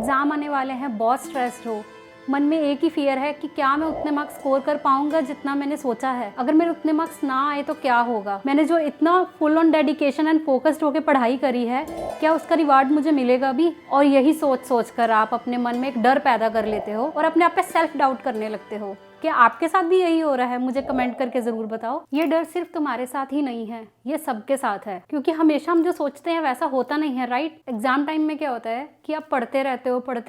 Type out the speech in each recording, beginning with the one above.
Exam आने वाले हैं, बहुत स्ट्रेस्ड हो, मन में एक ही फियर है कि क्या मैं उतने मार्क्स स्कोर कर पाऊंगा जितना मैंने सोचा है। अगर मेरे उतने मार्क्स ना आए तो क्या होगा। मैंने जो इतना full on dedication and focused होकर पढ़ाई करी है, क्या उसका रिवार्ड मुझे मिलेगा भी। और यही सोच सोच कर आप अपने मन में एक डर पैदा कर लेते हो और अपने आप पे सेल्फ डाउट करने लगते हो। क्या आपके साथ भी यही हो रहा है? मुझे कमेंट करके ज़रूर बताओ। ये डर सिर्फ तुम्हारे साथ ही नहीं है, ये सबके साथ है, क्योंकि हमेशा हम जो सोचते हैं वैसा होता नहीं है, राइट। एग्जाम टाइम में क्या होता है कि आप पढ़ते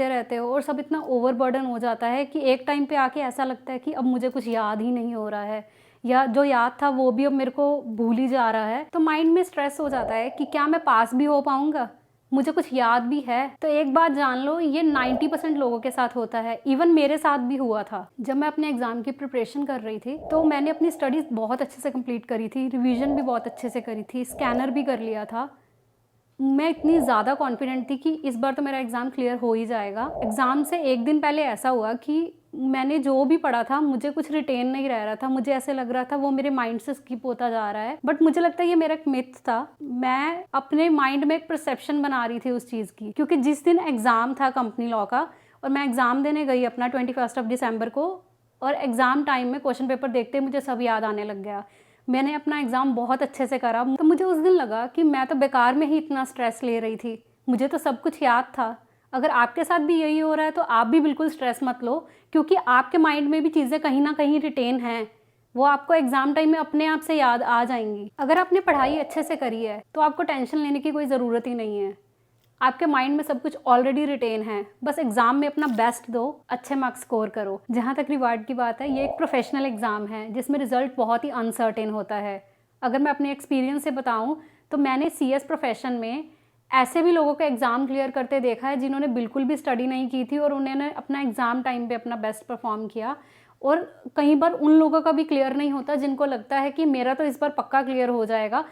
रहते हो और सब इतना ओवरबर्डन हो जाता है कि एक टाइम पे आके ऐसा लगता है कि अब मुझे कुछ याद ही नहीं हो रहा है, या जो याद था वो भी अब मेरे को भूल ही जा रहा है। तो माइंड में स्ट्रेस हो जाता है कि क्या मैं पास भी हो पाऊंगा, मुझे कुछ याद भी है। तो एक बात जान लो, ये 90% लोगों के साथ होता है। इवन मेरे साथ भी हुआ था। जब मैं अपने एग्जाम की प्रिपरेशन कर रही थी तो मैंने अपनी स्टडीज बहुत अच्छे से कंप्लीट करी थी, रिवीजन भी बहुत अच्छे से करी थी, स्कैनर भी कर लिया था। मैं इतनी ज़्यादा कॉन्फिडेंट थी कि इस बार तो मेरा एग्ज़ाम क्लियर हो ही जाएगा। एग्ज़ाम से एक दिन पहले ऐसा हुआ कि मैंने जो भी पढ़ा था मुझे कुछ रिटेन नहीं रह रहा था। मुझे ऐसे लग रहा था वो मेरे माइंड से स्किप होता जा रहा है। बट मुझे लगता है ये मेरा एक मिथ था। मैं अपने माइंड में एक परसेप्शन बना रही थी उस चीज़ की, क्योंकि जिस दिन एग्ज़ाम था कंपनी लॉ का और मैं एग्ज़ाम देने गई अपना 21 दिसंबर को, और एग्ज़ाम टाइम में क्वेश्चन पेपर देखते मुझे सब याद आने लग गया। मैंने अपना एग्ज़ाम बहुत अच्छे से करा। तो मुझे उस दिन लगा कि मैं तो बेकार में ही इतना स्ट्रेस ले रही थी, मुझे तो सब कुछ याद था। अगर आपके साथ भी यही हो रहा है तो आप भी बिल्कुल स्ट्रेस मत लो, क्योंकि आपके माइंड में भी चीज़ें कहीं ना कहीं रिटेन हैं, वो आपको एग्जाम टाइम में अपने आप से याद आ जाएंगी। अगर आपने पढ़ाई अच्छे से करी है तो आपको टेंशन लेने की कोई ज़रूरत ही नहीं है। आपके माइंड में सब कुछ ऑलरेडी रिटेन है, बस एग्जाम में अपना बेस्ट दो, अच्छे मार्क्स स्कोर करो। जहाँ तक रिवार्ड की बात है, ये एक प्रोफेशनल एग्जाम है जिसमें रिजल्ट बहुत ही अनसर्टेन होता है। अगर मैं अपने एक्सपीरियंस से बताऊँ तो मैंने CS प्रोफेशन में ऐसे भी लोगों का एग्ज़ाम क्लियर करते देखा है जिन्होंने बिल्कुल भी स्टडी नहीं की थी और उन्होंने अपना एग्ज़ाम टाइम पे अपना बेस्ट परफॉर्म किया। और कई बार उन लोगों का भी क्लियर नहीं होता जिनको लगता है कि मेरा तो इस बार पक्का क्लियर हो जाएगा।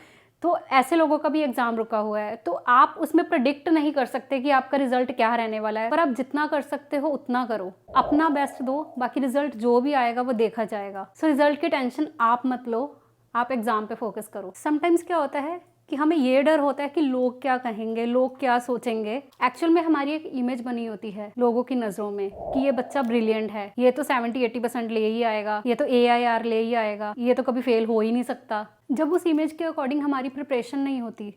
तो ऐसे लोगों का भी एग्ज़ाम रुका हुआ है। तो आप उसमें प्रेडिक्ट नहीं कर सकते कि आपका रिजल्ट क्या रहने वाला है, पर आप जितना कर सकते हो उतना करो, अपना बेस्ट दो, बाकी रिजल्ट जो भी आएगा वो देखा जाएगा। सो रिजल्ट की टेंशन आप मत लो, आप एग्ज़ाम पे फोकस करो। समटाइम्स क्या होता है कि हमें ये डर होता है कि लोग क्या कहेंगे, लोग क्या सोचेंगे। एक्चुअल में हमारी एक इमेज बनी होती है लोगों की नज़रों में कि ये बच्चा ब्रिलियंट है, ये तो 70-80% ले ही आएगा, ये तो AIR ले ही आएगा, ये तो कभी फेल हो ही नहीं सकता। जब उस इमेज के अकॉर्डिंग हमारी प्रिपरेशन नहीं होती,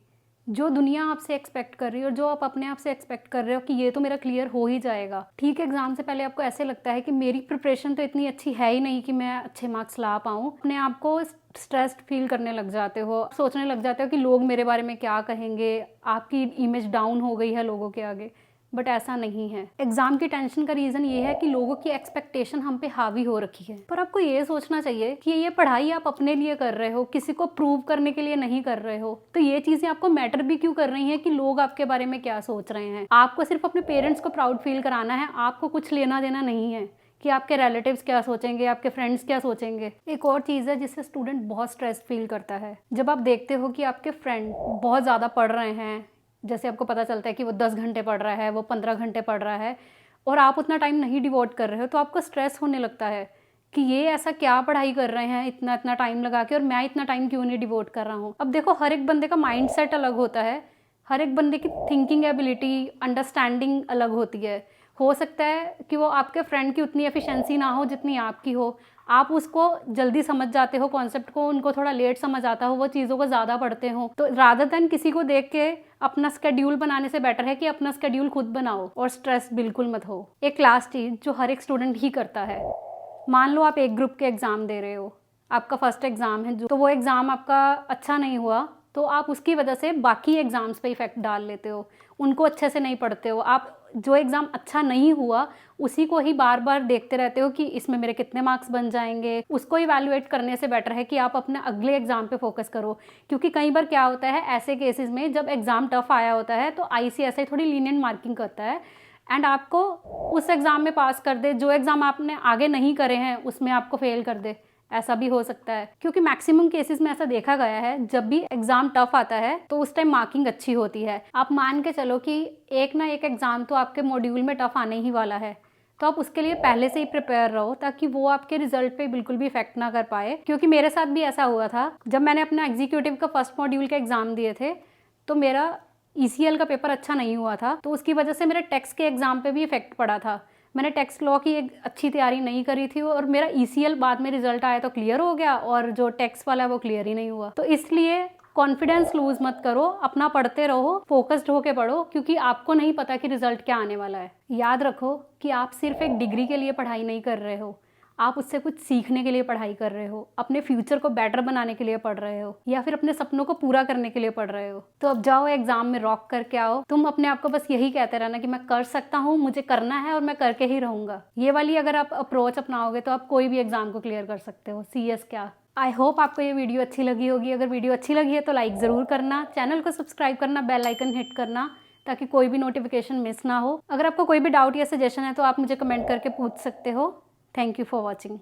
जो दुनिया आपसे एक्सपेक्ट कर रही है और जो आप अपने आप से एक्सपेक्ट कर रहे हो कि ये तो मेरा क्लियर हो ही जाएगा। ठीक है, एग्जाम से पहले आपको ऐसे लगता है कि मेरी प्रिपरेशन तो इतनी अच्छी है ही नहीं कि मैं अच्छे मार्क्स ला पाऊँ। अपने आप को स्ट्रेस्ड फील करने लग जाते हो, सोचने लग जाते हो कि लोग मेरे बारे में क्या कहेंगे, आपकी इमेज डाउन हो गई है लोगों के आगे। बट ऐसा नहीं है। एग्जाम की टेंशन का रीज़न ये है कि लोगों की एक्सपेक्टेशन हम पे हावी हो रखी है। पर आपको ये सोचना चाहिए कि ये पढ़ाई आप अपने लिए कर रहे हो, किसी को प्रूव करने के लिए नहीं कर रहे हो। तो ये चीज़ें आपको मैटर भी क्यों कर रही हैं कि लोग आपके बारे में क्या सोच रहे हैं। आपको सिर्फ अपने पेरेंट्स को प्राउड फील कराना है, आपको कुछ लेना देना नहीं है कि आपके रिलेटिव्स क्या सोचेंगे, आपके फ्रेंड्स क्या सोचेंगे। एक और चीज़ है जिससे स्टूडेंट बहुत स्ट्रेस फील करता है, जब आप देखते हो कि आपके फ्रेंड बहुत ज़्यादा पढ़ रहे हैं। जैसे आपको पता चलता है कि वो 10 घंटे पढ़ रहा है, वो 15 घंटे पढ़ रहा है, और आप उतना टाइम नहीं डिवोट कर रहे हो, तो आपको स्ट्रेस होने लगता है कि ये ऐसा क्या पढ़ाई कर रहे हैं इतना इतना टाइम लगा के, और मैं इतना टाइम क्यों नहीं डिवोट कर रहा हूँ। अब देखो, हर एक बंदे का माइंड सेट अलग होता है, हर एक बंदे की थिंकिंग एबिलिटी, अंडरस्टैंडिंग अलग होती है। हो सकता है कि वो आपके फ्रेंड की उतनी एफिशिएंसी ना हो जितनी आपकी हो। आप उसको जल्दी समझ जाते हो कॉन्सेप्ट को, उनको थोड़ा लेट समझ आता हो, वो चीज़ों को ज़्यादा पढ़ते हो। तो रादर देन किसी को देख के अपना स्केड्यूल बनाने से बेटर है कि अपना स्केड्यूल खुद बनाओ और स्ट्रेस बिल्कुल मत हो। एक लास्ट चीज़ जो हर एक स्टूडेंट ही करता है, मान लो आप एक ग्रुप के एग्ज़ाम दे रहे हो, आपका फर्स्ट एग्ज़ाम है, तो वो एग्ज़ाम आपका अच्छा नहीं हुआ तो आप उसकी वजह से बाकी एग्ज़ाम्स पे इफ़ेक्ट डाल लेते हो, उनको अच्छे से नहीं पढ़ते हो। आप जो एग्ज़ाम अच्छा नहीं हुआ उसी को ही बार बार देखते रहते हो कि इसमें मेरे कितने मार्क्स बन जाएंगे। उसको इवैल्यूएट करने से बेटर है कि आप अपने अगले एग्ज़ाम पे फोकस करो। क्योंकि कई बार क्या होता है ऐसे केसेस में, जब एग्ज़ाम टफ आया होता है तो ICSI थोड़ी लीनियंट मार्किंग करता है एंड आपको उस एग्ज़ाम में पास कर दे, जो एग्ज़ाम आपने आगे नहीं करे हैं उसमें आपको फेल कर दे। ऐसा भी हो सकता है, क्योंकि मैक्सिमम केसेस में ऐसा देखा गया है, जब भी एग्जाम टफ आता है तो उस टाइम मार्किंग अच्छी होती है। आप मान के चलो कि एक ना एक एग्जाम तो आपके मॉड्यूल में टफ आने ही वाला है, तो आप उसके लिए पहले से ही प्रिपेयर रहो ताकि वो आपके रिजल्ट पे बिल्कुल भी इफेक्ट ना कर पाए। क्योंकि मेरे साथ भी ऐसा हुआ था, जब मैंने अपना एग्जीक्यूटिव का फर्स्ट मॉड्यूल के एग्जाम दिए थे तो मेरा ECL का पेपर अच्छा नहीं हुआ था, तो उसकी वजह से मेरे टेक्स्ट के एग्ज़ाम पे भी इफेक्ट पड़ा था। मैंने टेक्स्ट लॉ की एक अच्छी तैयारी नहीं करी थी और मेरा ECL बाद में रिजल्ट आया तो क्लियर हो गया और जो टेक्स्ट वाला है वो क्लियर ही नहीं हुआ। तो इसलिए कॉन्फिडेंस लूज मत करो, अपना पढ़ते रहो, फोकस्ड होके पढ़ो, क्योंकि आपको नहीं पता कि रिजल्ट क्या आने वाला है। याद रखो कि आप सिर्फ एक डिग्री के लिए पढ़ाई नहीं कर रहे हो, आप उससे कुछ सीखने के लिए पढ़ाई कर रहे हो, अपने फ्यूचर को बेटर बनाने के लिए पढ़ रहे हो, या फिर अपने सपनों को पूरा करने के लिए पढ़ रहे हो। तो अब जाओ एग्जाम में रॉक करके आओ। तुम अपने आप को बस यही कहते रहना कि मैं कर सकता हूँ, मुझे करना है और मैं करके ही रहूँगा। ये वाली अगर आप अप्रोच अपनाओगे तो आप कोई भी एग्जाम को क्लियर कर सकते हो, CS क्या। आई होप आपको ये वीडियो अच्छी लगी होगी। अगर वीडियो अच्छी लगी है तो लाइक ज़रूर करना, चैनल को सब्सक्राइब करना, बेल आइकन हिट करना ताकि कोई भी नोटिफिकेशन मिस ना हो। अगर आपको कोई भी डाउट या सजेशन है तो आप मुझे कमेंट करके पूछ सकते हो। Thank you for watching.